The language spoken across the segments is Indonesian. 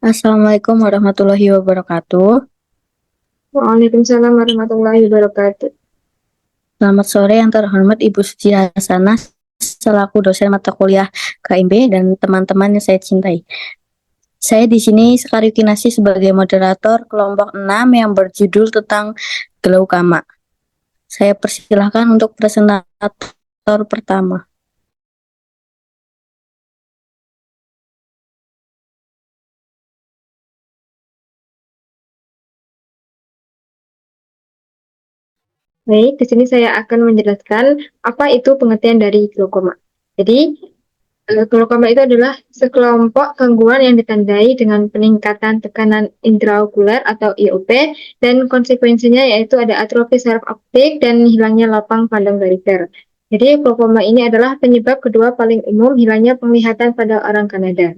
Assalamualaikum warahmatullahi wabarakatuh. Waalaikumsalam warahmatullahi wabarakatuh. Selamat sore yang terhormat Ibu Suci Hasanah selaku dosen mata kuliah KMB dan teman-teman yang saya cintai. Saya di sini Sekar Yukinasi sebagai moderator kelompok 6 yang berjudul tentang glaukoma. Saya persilahkan untuk presentator pertama. Baik, di sini saya akan menjelaskan apa itu pengertian dari glaukoma. Jadi, glaukoma itu adalah sekelompok gangguan yang ditandai dengan peningkatan tekanan intraokuler atau IOP dan konsekuensinya yaitu ada atrofi saraf optik dan hilangnya lapang pandang perifer. Jadi, glaukoma ini adalah penyebab kedua paling umum hilangnya penglihatan pada orang Kanada.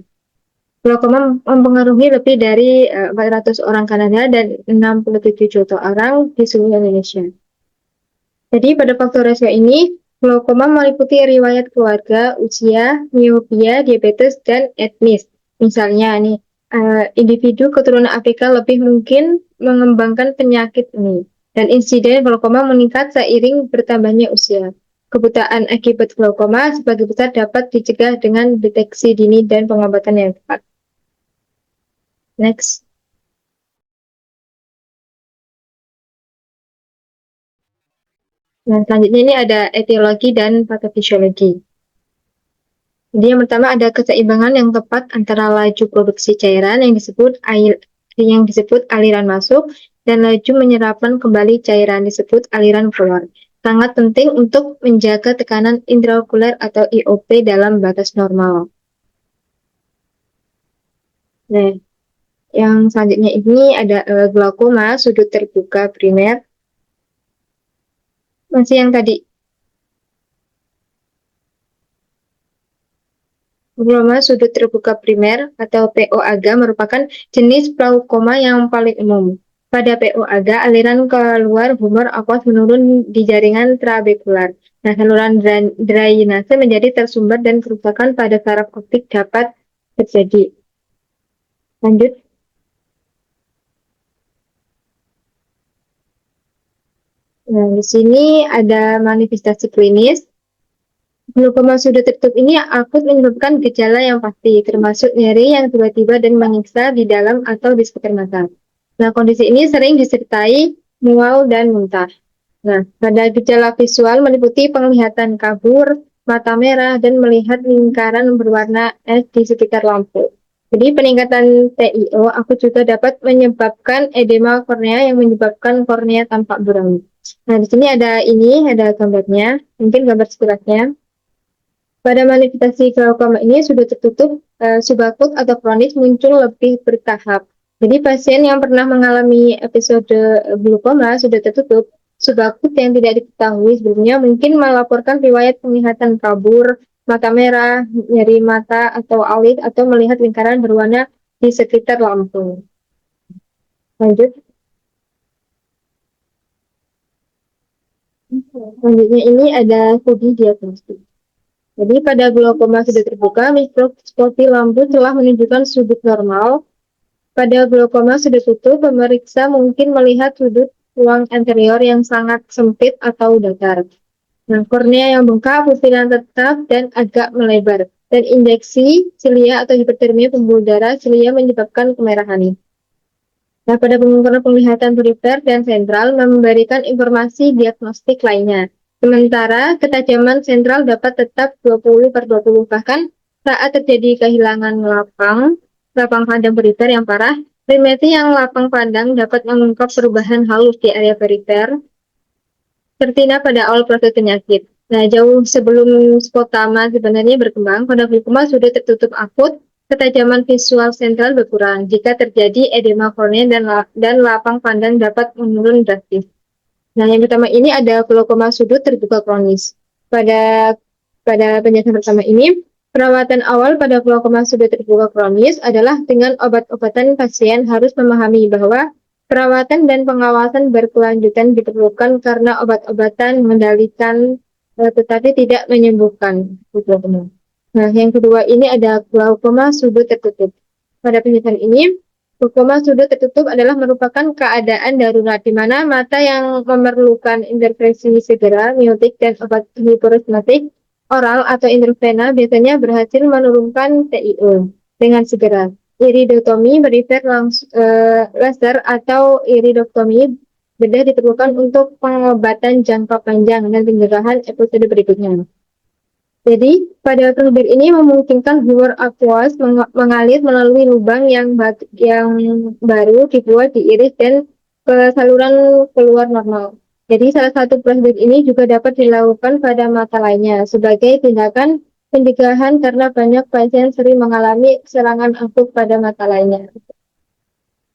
Glaukoma mempengaruhi lebih dari 400 orang Kanada dan 67 juta orang di seluruh Indonesia. Jadi pada faktor resiko ini, glaukoma meliputi riwayat keluarga, usia, miopia, diabetes, dan etnis. Misalnya nih, individu keturunan Afrika lebih mungkin mengembangkan penyakit ini. Dan insiden glaukoma meningkat seiring bertambahnya usia. Kebutaan akibat glaukoma sebagai besar dapat dicegah dengan deteksi dini dan pengobatan yang tepat. Next. Nah, selanjutnya ini ada etiologi dan patofisiologi. Jadi yang pertama ada keseimbangan yang tepat antara laju produksi cairan yang disebut aliran masuk dan laju menyerapkan kembali cairan disebut aliran keluar. Sangat penting untuk menjaga tekanan intraokuler atau IOP dalam batas normal. Nah, yang selanjutnya ini ada glaukoma sudut terbuka primer. Masih yang tadi. Glaukoma sudut terbuka primer atau POAGA merupakan jenis glaukoma yang paling umum. Pada POAGA, aliran keluar humor aqueous menurun di jaringan trabekular. Nah, saluran drainase menjadi tersumbat dan kerusakan pada saraf optik dapat terjadi. Lanjut. Nah, di sini ada manifestasi klinis. Glaukoma sudut tertutup ini akut menyebabkan gejala yang pasti, termasuk nyeri yang tiba-tiba dan menyiksa di dalam atau di sekitar mata. Nah, kondisi ini sering disertai mual dan muntah. Nah, pada gejala visual meliputi penglihatan kabur, mata merah, dan melihat lingkaran berwarna es di sekitar lampu. Jadi peningkatan TIO aku juga dapat menyebabkan edema kornea yang menyebabkan kornea tampak buram. Nah, di sini ada gambarnya, mungkin gambar sekilasnya. Pada manifestasi glaukoma ini sudah tertutup subakut atau kronis muncul lebih bertahap. Jadi pasien yang pernah mengalami episode glaukoma sudah tertutup subakut yang tidak diketahui sebelumnya mungkin melaporkan riwayat penglihatan kabur, mata merah, nyeri mata atau alit atau melihat lingkaran berwarna di sekitar lampu. Lanjut. Selanjutnya ini ada studi diagnostik. Jadi pada glaukoma sudah terbuka, mikroskopi lampu telah menunjukkan sudut normal. Pada glaukoma sudah tutup, pemeriksa mungkin melihat sudut ruang anterior yang sangat sempit atau datar. Nah, kornea yang bengkak, pupil tetap, dan agak melebar. Dan injeksi silia atau hipertermia pembuluh darah silia menyebabkan kemerahan ini. Nah, pada pengukuran penglihatan perifer dan sentral memberikan informasi diagnostik lainnya. Sementara ketajaman sentral dapat tetap 20/20. Bahkan saat terjadi kehilangan lapang pandang perifer yang parah, primeti yang lapang pandang dapat mengungkap perubahan halus di area perifer, tertina pada awal proses penyakit. Nah, jauh sebelum skotama sebenarnya berkembang, pada glaukoma sudah tertutup akut, ketajaman visual sentral berkurang. Jika terjadi edema kornea dan lapang pandang dapat menurun drastis. Nah, yang pertama ini ada glaukoma sudut terbuka kronis. Pada pada penjelasan pertama ini, perawatan awal pada glaukoma sudut terbuka kronis adalah dengan obat-obatan. Pasien harus memahami bahwa perawatan dan pengawasan berkelanjutan diperlukan karena obat-obatan mengendalikan tetapi tidak menyembuhkan glaukoma. Nah, yang kedua ini ada glaukoma sudut tertutup. Pada penjelasan ini, glaukoma sudut tertutup adalah merupakan keadaan darurat di mana mata yang memerlukan intervensi segera, miotik, dan obat hiperesmetik oral atau intravena biasanya berhasil menurunkan TIO dengan segera. Iridektomi berifer laser atau iridektomi bedah diperlukan untuk pengobatan jangka panjang dan pencegahan episode berikutnya. Jadi, pada prosedur ini memungkinkan bluer aqueous mengalir melalui lubang yang baru dibuat di iris dan ke saluran keluar normal. Jadi, salah satu prosedur ini juga dapat dilakukan pada mata lainnya sebagai tindakan pencegahan karena banyak pasien sering mengalami serangan akut pada mata lainnya.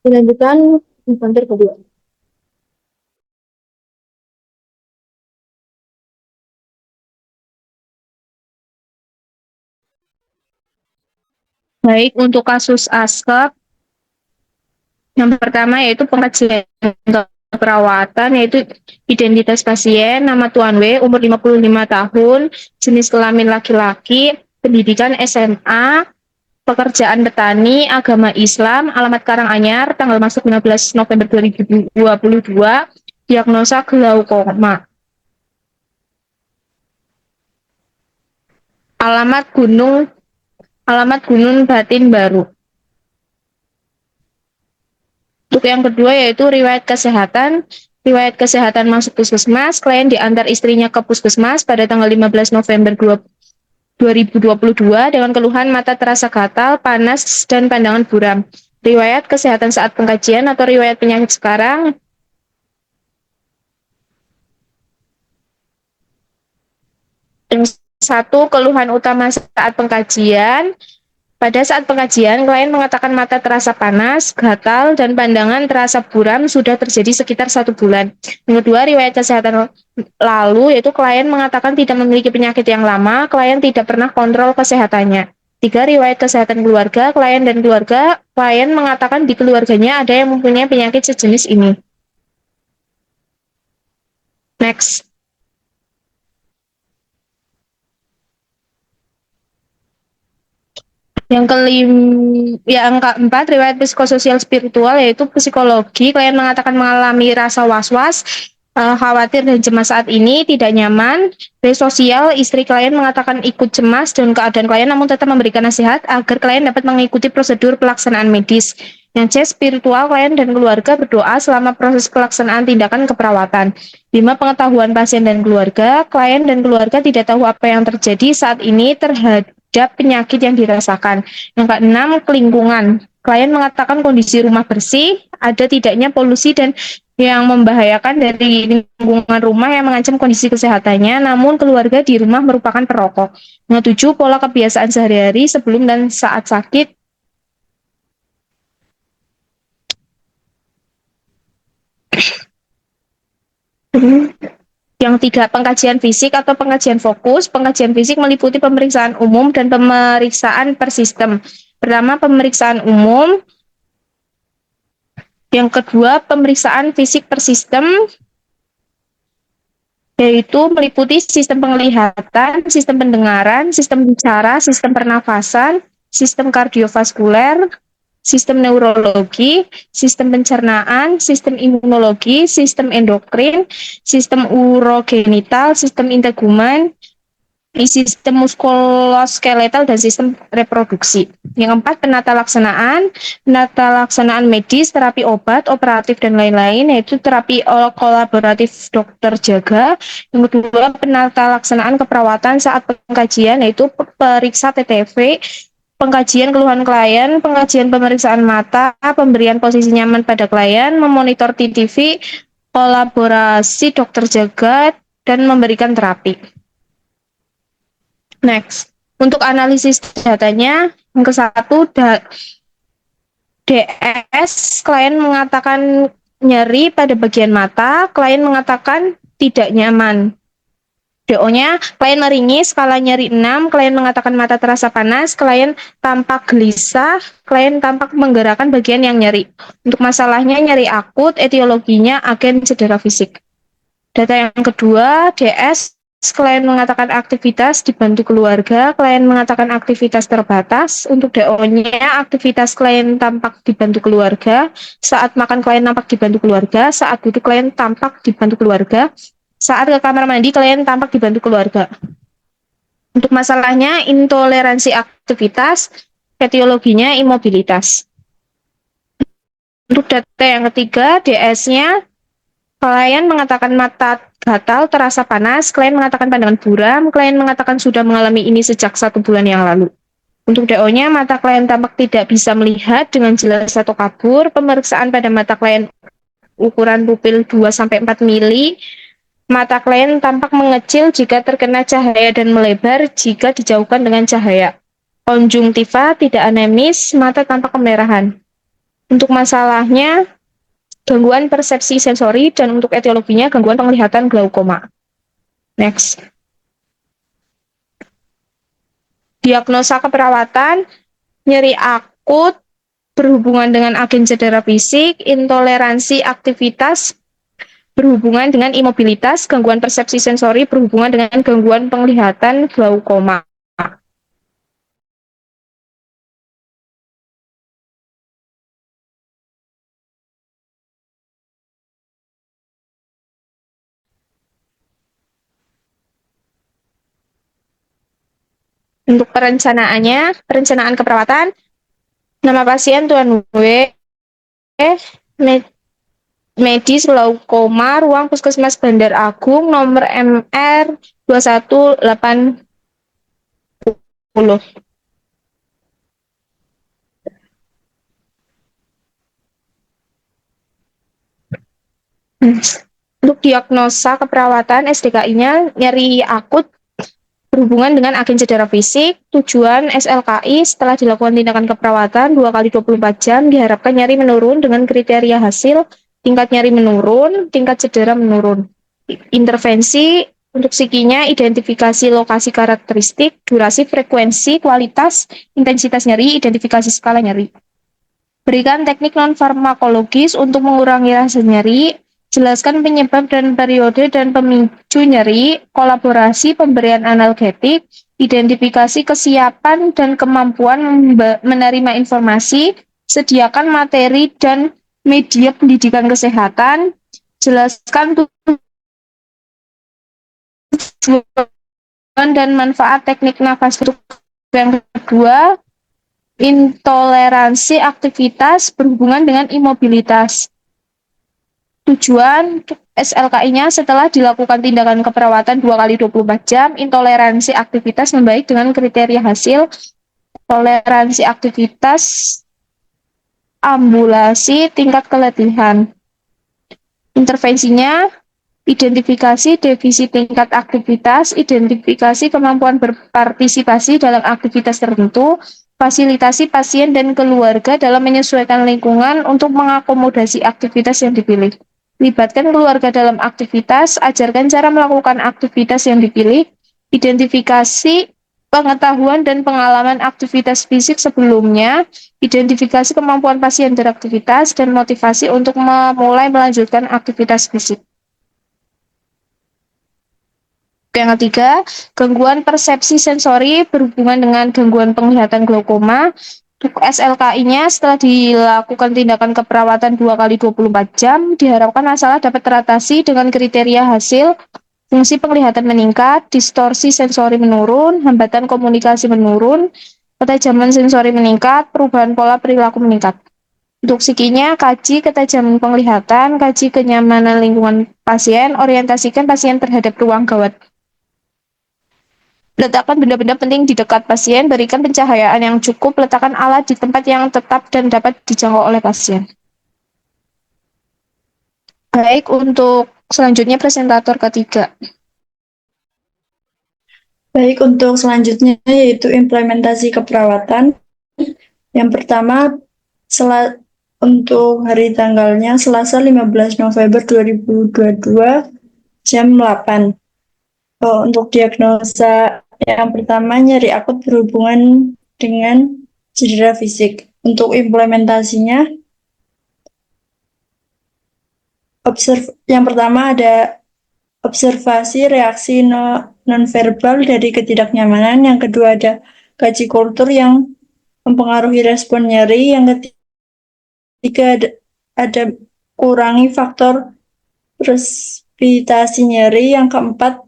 Dilanjutkan infanteri kedua. Baik, untuk kasus ASKEP, yang pertama yaitu pengkajian perawatan, yaitu identitas pasien, nama Tuan W, umur 55 tahun, jenis kelamin laki-laki, pendidikan SMA, pekerjaan petani, agama Islam, alamat Karanganyar, tanggal masuk 15 November 2022, diagnosa glaukoma. Alamat Gunung Batin Baru. Untuk yang kedua yaitu riwayat kesehatan. Riwayat kesehatan masuk puskesmas, klien diantar istrinya ke puskesmas pada tanggal 15 November 2022 dengan keluhan mata terasa gatal, panas, dan pandangan buram. Riwayat kesehatan saat pengkajian atau riwayat penyakit sekarang. Yang satu, keluhan utama saat pengkajian. Pada saat pengkajian, klien mengatakan mata terasa panas, gatal, dan pandangan terasa buram sudah terjadi sekitar 1 bulan. Yang kedua, riwayat kesehatan lalu, yaitu klien mengatakan tidak memiliki penyakit yang lama, klien tidak pernah kontrol kesehatannya. 3, riwayat kesehatan keluarga, klien dan keluarga, klien mengatakan di keluarganya ada yang mempunyai penyakit sejenis ini. Next. Yang keempat, riwayat psikososial spiritual, yaitu psikologi. Klien mengatakan mengalami rasa was-was, khawatir dan cemas saat ini, tidak nyaman. Dari sosial, istri klien mengatakan ikut cemas dengan keadaan klien, namun tetap memberikan nasihat agar klien dapat mengikuti prosedur pelaksanaan medis. Yang C, spiritual, klien dan keluarga berdoa selama proses pelaksanaan tindakan keperawatan. 5, pengetahuan pasien dan keluarga. Klien dan keluarga tidak tahu apa yang terjadi saat ini terhadap penyakit yang dirasakan. Yang keenam, lingkungan. Klien mengatakan kondisi rumah bersih, ada tidaknya polusi dan yang membahayakan dari lingkungan rumah yang mengancam kondisi kesehatannya, namun keluarga di rumah merupakan perokok. Yang 7, pola kebiasaan sehari-hari sebelum dan saat sakit. Yang 3, pengkajian fisik atau pengkajian fokus. Pengkajian fisik meliputi pemeriksaan umum dan pemeriksaan per sistem. Pertama, pemeriksaan umum. Yang kedua, pemeriksaan fisik per sistem, yaitu meliputi sistem penglihatan, sistem pendengaran, sistem bicara, sistem pernafasan, sistem kardiovaskuler, sistem neurologi, sistem pencernaan, sistem imunologi, sistem endokrin, sistem urogenital, sistem integumen, sistem muskuloskeletal, dan sistem reproduksi. Yang keempat, penata laksanaan medis, terapi obat, operatif, dan lain-lain, yaitu terapi kolaboratif dokter jaga. Yang kedua, penata laksanaan keperawatan saat pengkajian, yaitu periksa TTV, pengkajian keluhan klien, pengkajian pemeriksaan mata, pemberian posisi nyaman pada klien, memonitor TTV, kolaborasi dokter jaga, dan memberikan terapi. Next, untuk analisis datanya, yang ke-1, DS, klien mengatakan nyeri pada bagian mata, klien mengatakan tidak nyaman. DO-nya, klien meringis, skala nyeri 6, klien mengatakan mata terasa panas, klien tampak gelisah, klien tampak menggerakkan bagian yang nyeri. Untuk masalahnya nyeri akut, etiologinya agen cedera fisik. Data yang kedua, DS, klien mengatakan aktivitas dibantu keluarga, klien mengatakan aktivitas terbatas. Untuk DO-nya, aktivitas klien tampak dibantu keluarga, saat makan klien tampak dibantu keluarga, saat duduk klien tampak dibantu keluarga, saat ke kamar mandi klien tampak dibantu keluarga. Untuk masalahnya, intoleransi aktivitas, etiologinya imobilitas. Untuk data yang ketiga, DS-nya, klien mengatakan mata gatal, terasa panas, klien mengatakan pandangan buram, klien mengatakan sudah mengalami ini sejak 1 bulan yang lalu. Untuk DO-nya, mata klien tampak tidak bisa melihat dengan jelas atau kabur, pemeriksaan pada mata klien ukuran pupil 2-4 mili, mata klien tampak mengecil jika terkena cahaya dan melebar jika dijauhkan dengan cahaya. Konjungtiva tidak anemis, mata tampak kemerahan. Untuk masalahnya, gangguan persepsi sensori, dan untuk etiologinya gangguan penglihatan glaukoma. Next. Diagnosa keperawatan, nyeri akut berhubungan dengan agen cedera fisik, intoleransi aktivitas berhubungan dengan imobilitas, gangguan persepsi sensori berhubungan dengan gangguan penglihatan glaukoma. Untuk perencanaan keperawatan, nama pasien Tuan W, medis glaukoma, ruang puskesmas Bandar Agung, nomor MR 2180. Untuk diagnosa keperawatan, SDKI-nya nyeri akut berhubungan dengan agen cedera fisik. Tujuan SLKI setelah dilakukan tindakan keperawatan 2 kali 24 jam diharapkan nyeri menurun dengan kriteria hasil tingkat nyeri menurun, tingkat cedera menurun. Intervensi untuk psikinya, identifikasi lokasi karakteristik, durasi, frekuensi, kualitas, intensitas nyeri, identifikasi skala nyeri. Berikan teknik non-farmakologis untuk mengurangi rasa nyeri, jelaskan penyebab dan periode dan pemicu nyeri, kolaborasi pemberian analgetik, identifikasi kesiapan dan kemampuan menerima informasi, sediakan materi dan media pendidikan kesehatan, jelaskan tujuan dan manfaat teknik nafas. Untuk yang kedua, intoleransi aktivitas berhubungan dengan imobilitas. Tujuan SLKI-nya setelah dilakukan tindakan keperawatan 2 kali 24 jam, intoleransi aktivitas membaik dengan kriteria hasil, toleransi aktivitas, ambulasi, tingkat keletihan. Intervensinya, identifikasi defisit tingkat aktivitas, identifikasi kemampuan berpartisipasi dalam aktivitas tertentu, fasilitasi pasien dan keluarga dalam menyesuaikan lingkungan untuk mengakomodasi aktivitas yang dipilih. Libatkan keluarga dalam aktivitas, ajarkan cara melakukan aktivitas yang dipilih, identifikasi pengetahuan dan pengalaman aktivitas fisik sebelumnya, identifikasi kemampuan pasien beraktivitas, dan motivasi untuk memulai melanjutkan aktivitas fisik. Yang ketiga, gangguan persepsi sensori berhubungan dengan gangguan penglihatan glaukoma. SLKI-nya setelah dilakukan tindakan keperawatan 2 kali 24 jam, diharapkan masalah dapat teratasi dengan kriteria hasil, fungsi penglihatan meningkat, distorsi sensori menurun, hambatan komunikasi menurun, ketajaman sensori meningkat, perubahan pola perilaku meningkat. Untuk psikinya, kaji ketajaman penglihatan, kaji kenyamanan lingkungan pasien, orientasikan pasien terhadap ruang gawat. Letakkan benda-benda penting di dekat pasien, berikan pencahayaan yang cukup, letakkan alat di tempat yang tetap dan dapat dijangkau oleh pasien. Baik, untuk selanjutnya presentator ketiga. Baik, untuk selanjutnya yaitu implementasi keperawatan. Yang pertama, untuk hari tanggalnya Selasa 15 November 2022 jam 8. Untuk diagnosa yang pertama, nyeri akut berhubungan dengan cedera fisik. Untuk implementasinya, yang pertama ada observasi reaksi nonverbal dari ketidaknyamanan. Yang kedua ada kaji kultur yang mempengaruhi respon nyeri. Yang ketiga ada kurangi faktor presipitasi nyeri. Yang keempat,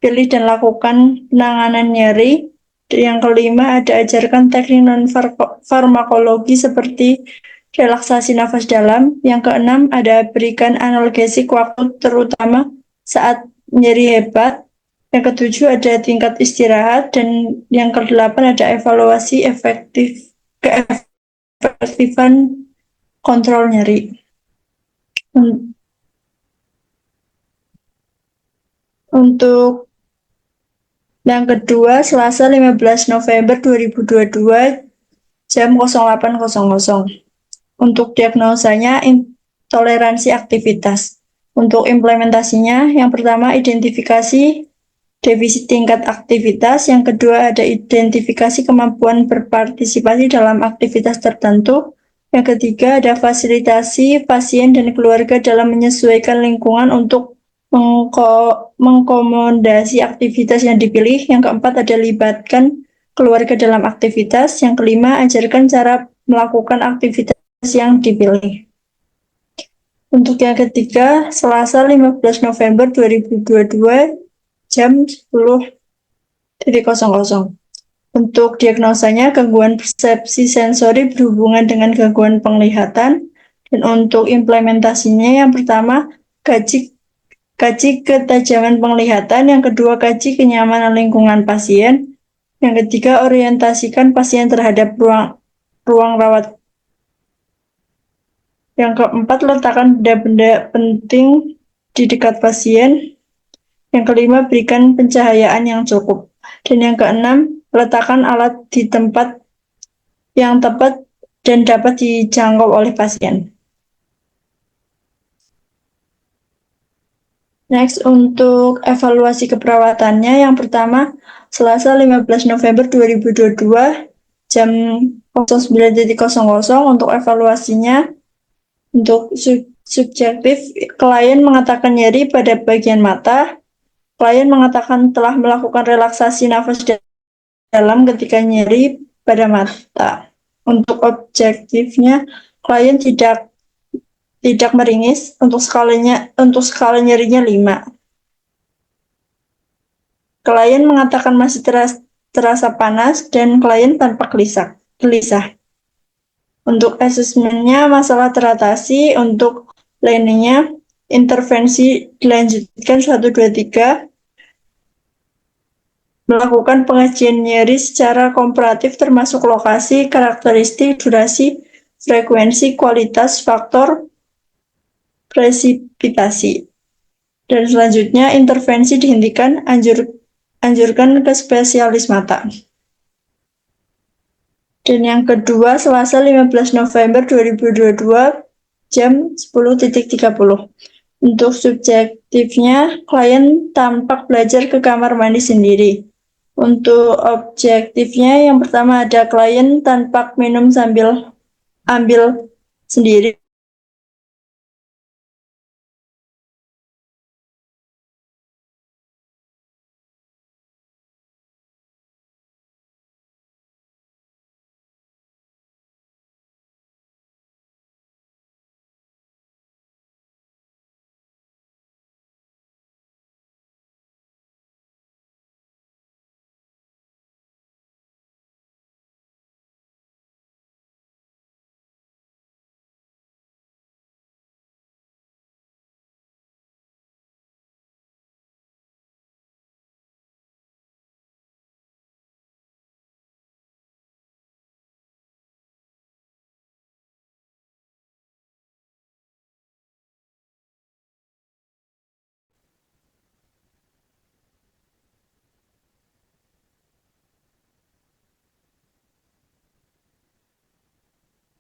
pilih dan lakukan penanganan nyeri. Yang kelima ada ajarkan teknik non-farmakologi seperti relaksasi nafas dalam. Yang keenam ada berikan analgesik waktu terutama saat nyeri hebat. Yang ketujuh ada tingkat istirahat. Dan yang kedelapan ada evaluasi keefektifan kontrol nyeri. Untuk yang kedua, Selasa 15 November 2022 jam 08.00. Untuk diagnosanya intoleransi aktivitas. Untuk implementasinya, yang pertama identifikasi defisit tingkat aktivitas, yang kedua ada identifikasi kemampuan berpartisipasi dalam aktivitas tertentu, yang ketiga ada fasilitasi pasien dan keluarga dalam menyesuaikan lingkungan untuk mengkomodasi aktivitas yang dipilih. Yang keempat ada libatkan keluarga dalam aktivitas. Yang kelima ajarkan cara melakukan aktivitas yang dipilih. Untuk yang ketiga, Selasa 15 November 2022 jam 10.00. Untuk diagnosanya gangguan persepsi sensori berhubungan dengan gangguan penglihatan. Dan untuk implementasinya yang pertama kaji ketajaman penglihatan, yang kedua kaji kenyamanan lingkungan pasien, yang ketiga orientasikan pasien terhadap ruang rawat, yang keempat letakkan benda-benda penting di dekat pasien, yang kelima berikan pencahayaan yang cukup, dan yang keenam letakkan alat di tempat yang tepat dan dapat dijangkau oleh pasien. Next, untuk evaluasi keperawatannya, yang pertama, Selasa 15 November 2022, jam 09.00 untuk evaluasinya. Untuk subjektif, klien mengatakan nyeri pada bagian mata. Klien mengatakan telah melakukan relaksasi nafas dalam ketika nyeri pada mata. Untuk objektifnya, klien tidak meringis, untuk skala nyerinya 5. Klien mengatakan masih terasa panas dan klien tanpa gelisah. Untuk asesmennya masalah teratasi. Untuk lainnya intervensi dilanjutkan 1, 2, 3. Melakukan pengajian nyeri secara komparatif termasuk lokasi, karakteristik, durasi, frekuensi, kualitas, faktor presipitasi. Dan selanjutnya intervensi dihentikan, anjurkan ke spesialis mata. Dan yang kedua, Selasa 15 November 2022 jam 10.30. Untuk subjektifnya, klien tampak belajar ke kamar mandi sendiri. Untuk objektifnya, yang pertama ada klien tampak minum sambil ambil sendiri.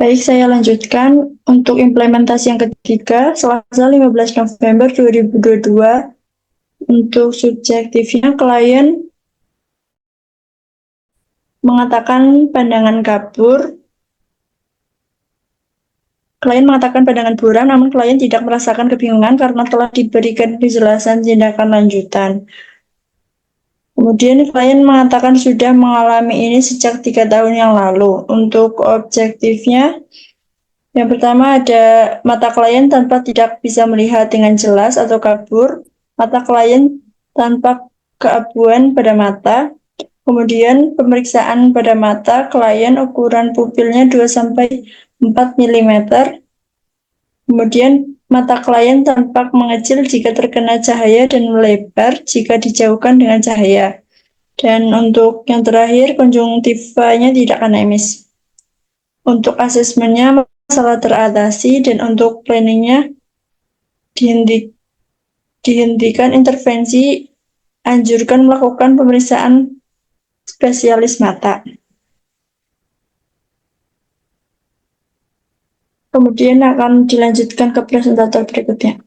Baik, saya lanjutkan. Untuk implementasi yang ketiga, Selasa 15 November 2022, untuk subjektifnya klien mengatakan pandangan kabur. Klien mengatakan pandangan buram, namun klien tidak merasakan kebingungan karena telah diberikan penjelasan tindakan lanjutan. Kemudian klien mengatakan sudah mengalami ini sejak 3 tahun yang lalu. Untuk objektifnya, yang pertama ada mata klien tanpa tidak bisa melihat dengan jelas atau kabur, mata klien tanpa keabuan pada mata, kemudian pemeriksaan pada mata klien ukuran pupilnya 2-4 mm, kemudian mata klien tampak mengecil jika terkena cahaya dan melebar jika dijauhkan dengan cahaya. Dan untuk yang terakhir, konjungtivanya tidak anemis. Untuk asesmennya masalah teratasi, dan untuk planningnya dihentikan intervensi, anjurkan melakukan pemeriksaan spesialis mata. Kemudian akan dilanjutkan ke presentator berikutnya.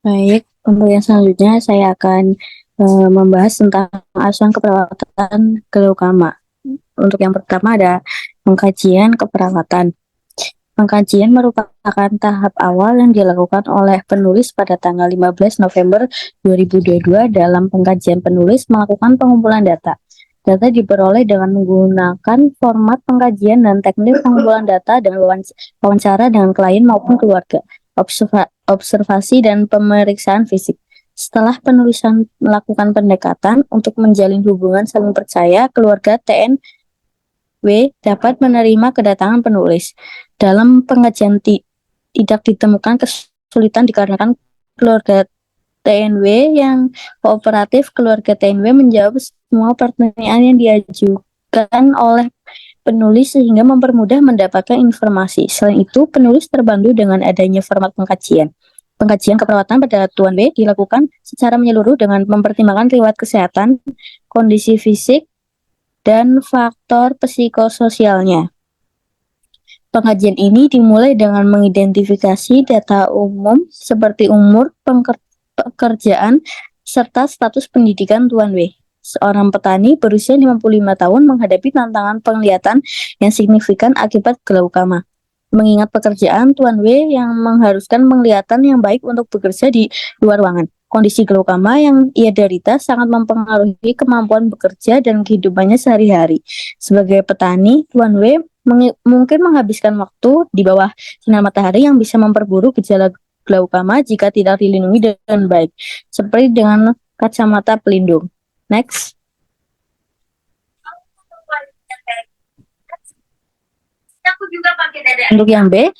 Baik, untuk yang selanjutnya saya akan membahas tentang asuhan keperawatan glaukoma. Untuk yang pertama ada pengkajian keperawatan. Pengkajian merupakan tahap awal yang dilakukan oleh penulis pada tanggal 15 November 2022 dalam pengkajian penulis melakukan pengumpulan data. Data diperoleh dengan menggunakan format pengkajian dan teknik pengumpulan data dan wawancara dengan klien maupun keluarga, observasi dan pemeriksaan fisik. Setelah penulisan melakukan pendekatan untuk menjalin hubungan saling percaya, keluarga TNW dapat menerima kedatangan penulis. Dalam pengajian tidak ditemukan kesulitan dikarenakan keluarga TNW yang kooperatif. Keluarga TNW menjawab semua pertanyaan yang diajukan oleh penulis sehingga mempermudah mendapatkan informasi. Selain itu, penulis terbantu dengan adanya format pengkajian. Pengkajian keperawatan pada Tuan W dilakukan secara menyeluruh dengan mempertimbangkan riwayat kesehatan, kondisi fisik, dan faktor psikososialnya. Pengajian ini dimulai dengan mengidentifikasi data umum seperti umur, pekerjaan, serta status pendidikan Tuan W. Seorang petani berusia 55 tahun menghadapi tantangan penglihatan yang signifikan akibat glaukoma. Mengingat pekerjaan Tuan W yang mengharuskan penglihatan yang baik untuk bekerja di luar ruangan. Kondisi glaukoma yang ia derita sangat mempengaruhi kemampuan bekerja dan kehidupannya sehari-hari. Sebagai petani, Tuan W mungkin menghabiskan waktu di bawah sinar matahari yang bisa memperburuk gejala glaukoma jika tidak dilindungi dengan baik, seperti dengan kacamata pelindung. Next. Untuk yang B,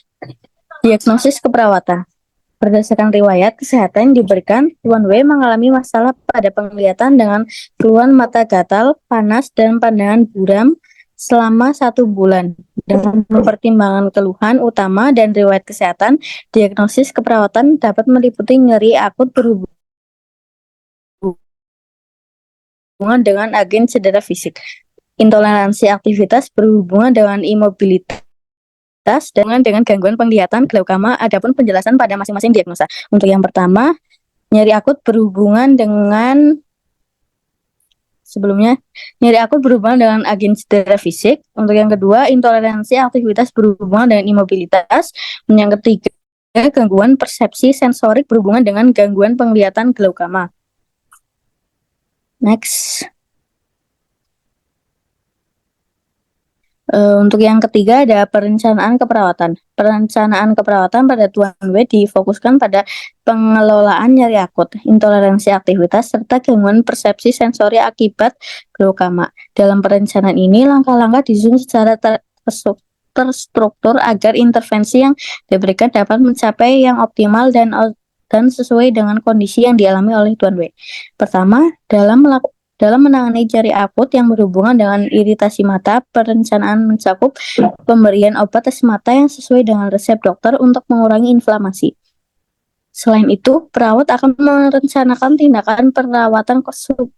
diagnosis keperawatan. Berdasarkan riwayat kesehatan yang diberikan, Tuan W mengalami masalah pada penglihatan dengan keluhan mata gatal, panas, dan pandangan buram selama 1 bulan. Dengan mempertimbangkan keluhan utama dan riwayat kesehatan, diagnosis keperawatan dapat meliputi nyeri akut berhubungan dengan agen cedera fisik, intoleransi aktivitas berhubungan dengan imobilitas, dengan gangguan penglihatan glaukoma. Adapun penjelasan pada masing-masing diagnosa. Untuk yang pertama, nyeri akut berhubungan dengan agen cedera fisik. Untuk yang kedua, intoleransi aktivitas berhubungan dengan imobilitas. Yang ketiga, gangguan persepsi sensorik berhubungan dengan gangguan penglihatan glaukoma. Next. Untuk yang ketiga ada perencanaan keperawatan. Perencanaan keperawatan pada Tuan W difokuskan pada pengelolaan nyeri akut, intoleransi aktivitas, serta gangguan persepsi sensori akibat glaukoma. Dalam perencanaan ini, langkah-langkah disusun secara terstruktur agar intervensi yang diberikan dapat mencapai yang optimal dan sesuai dengan kondisi yang dialami oleh Tuan W. Pertama, dalam menangani nyeri akut yang berhubungan dengan iritasi mata, perencanaan mencakup pemberian obat tes mata yang sesuai dengan resep dokter untuk mengurangi inflamasi. Selain itu, perawat akan merencanakan tindakan perawatan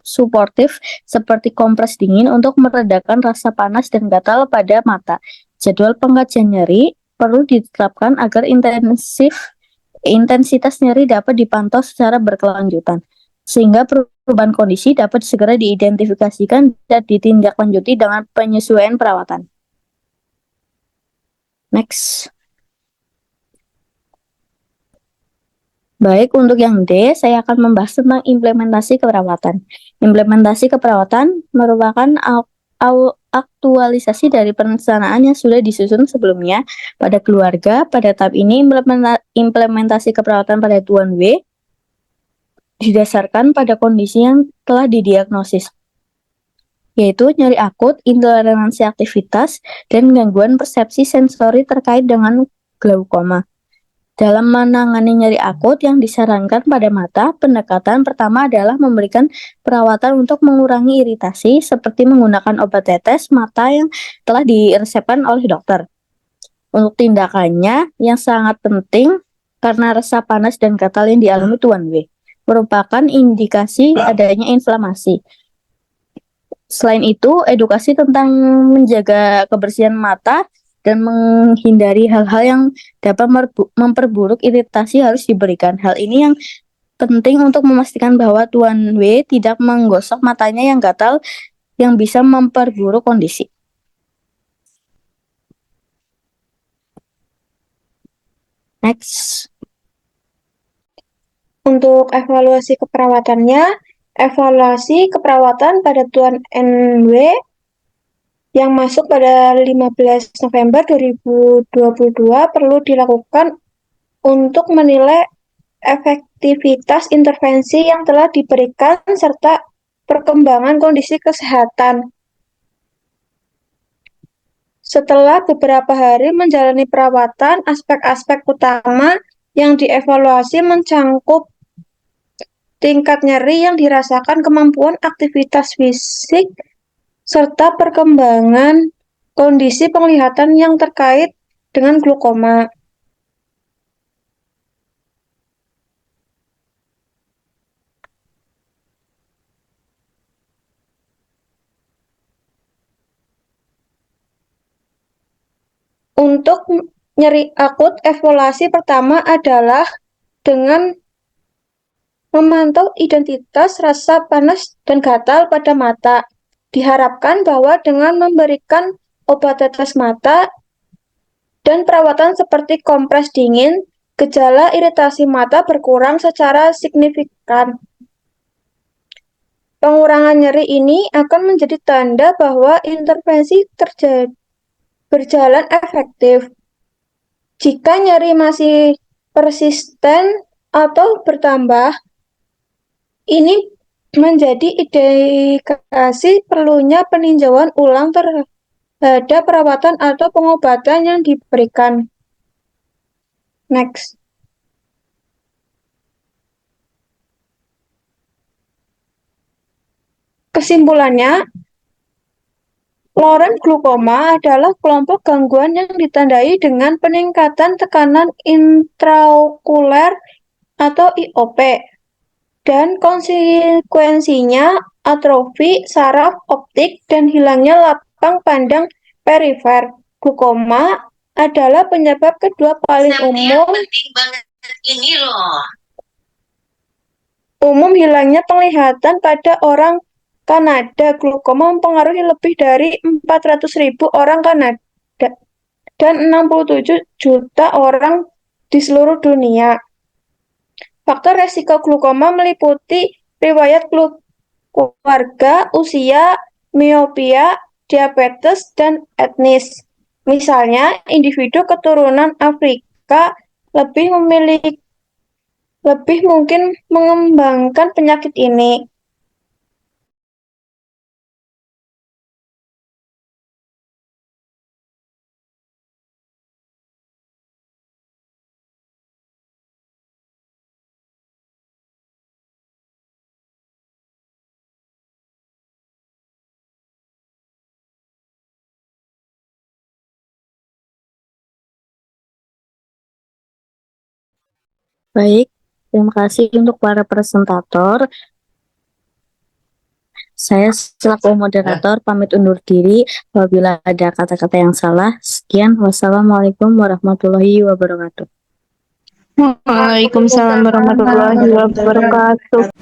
suportif seperti kompres dingin untuk meredakan rasa panas dan gatal pada mata. Jadwal pengkajian nyeri perlu ditetapkan agar intensitas nyeri dapat dipantau secara berkelanjutan. sehingga perubahan kondisi dapat segera diidentifikasikan dan ditindaklanjuti dengan penyesuaian perawatan. Next. Baik, untuk yang D, saya akan membahas tentang implementasi keperawatan. Implementasi keperawatan merupakan aktualisasi dari perencanaan yang sudah disusun sebelumnya pada keluarga. Pada tahap ini, implementasi keperawatan pada tuan W didasarkan pada kondisi yang telah didiagnosis, yaitu nyeri akut, intoleransi aktivitas, dan gangguan persepsi sensori terkait dengan glaukoma. Dalam menangani nyeri akut yang disarankan pada mata, pendekatan pertama adalah memberikan perawatan untuk mengurangi iritasi seperti menggunakan obat tetes mata yang telah diresepkan oleh dokter. Untuk tindakannya yang sangat penting karena rasa panas dan gatal yang dialami tuan W merupakan indikasi adanya inflamasi. Selain itu, edukasi tentang menjaga kebersihan mata dan menghindari hal-hal yang dapat memperburuk iritasi harus diberikan. Hal ini yang penting untuk memastikan bahwa tuan W tidak menggosok matanya yang gatal yang bisa memperburuk kondisi. Next. Untuk evaluasi keperawatannya, evaluasi keperawatan pada tuan NW yang masuk pada 15 November 2022 perlu dilakukan untuk menilai efektivitas intervensi yang telah diberikan serta perkembangan kondisi kesehatan. Setelah beberapa hari menjalani perawatan, aspek-aspek utama yang dievaluasi mencangkup tingkat nyeri yang dirasakan, kemampuan aktivitas fisik, serta perkembangan kondisi penglihatan yang terkait dengan glaukoma. Untuk nyeri akut, evaluasi pertama adalah dengan memantau identitas rasa panas dan gatal pada mata. Diharapkan bahwa dengan memberikan obat tetes mata dan perawatan seperti kompres dingin, gejala iritasi mata berkurang secara signifikan. Pengurangan nyeri ini akan menjadi tanda bahwa intervensi berjalan efektif. Jika nyeri masih persisten atau bertambah, ini menjadi indikasi perlunya peninjauan ulang terhadap perawatan atau pengobatan yang diberikan. Next. Kesimpulannya, loren glaukoma adalah kelompok gangguan yang ditandai dengan peningkatan tekanan intraokuler atau IOP, dan konsekuensinya atrofi saraf optik dan hilangnya lapang pandang perifer. Glaukoma adalah penyebab kedua paling umum hilangnya penglihatan pada orang Kanada. Glaukoma mempengaruhi lebih dari 400.000 orang Kanada dan 67 juta orang di seluruh dunia. Faktor resiko glaukoma meliputi riwayat keluarga, usia, miopia, diabetes, dan etnis. Misalnya, individu keturunan Afrika lebih mungkin mengembangkan penyakit ini. Baik, terima kasih untuk para presentator. Saya selaku moderator pamit undur diri. Apabila ada kata-kata yang salah, sekian. Wassalamualaikum warahmatullahi wabarakatuh. Waalaikumsalam warahmatullahi wabarakatuh.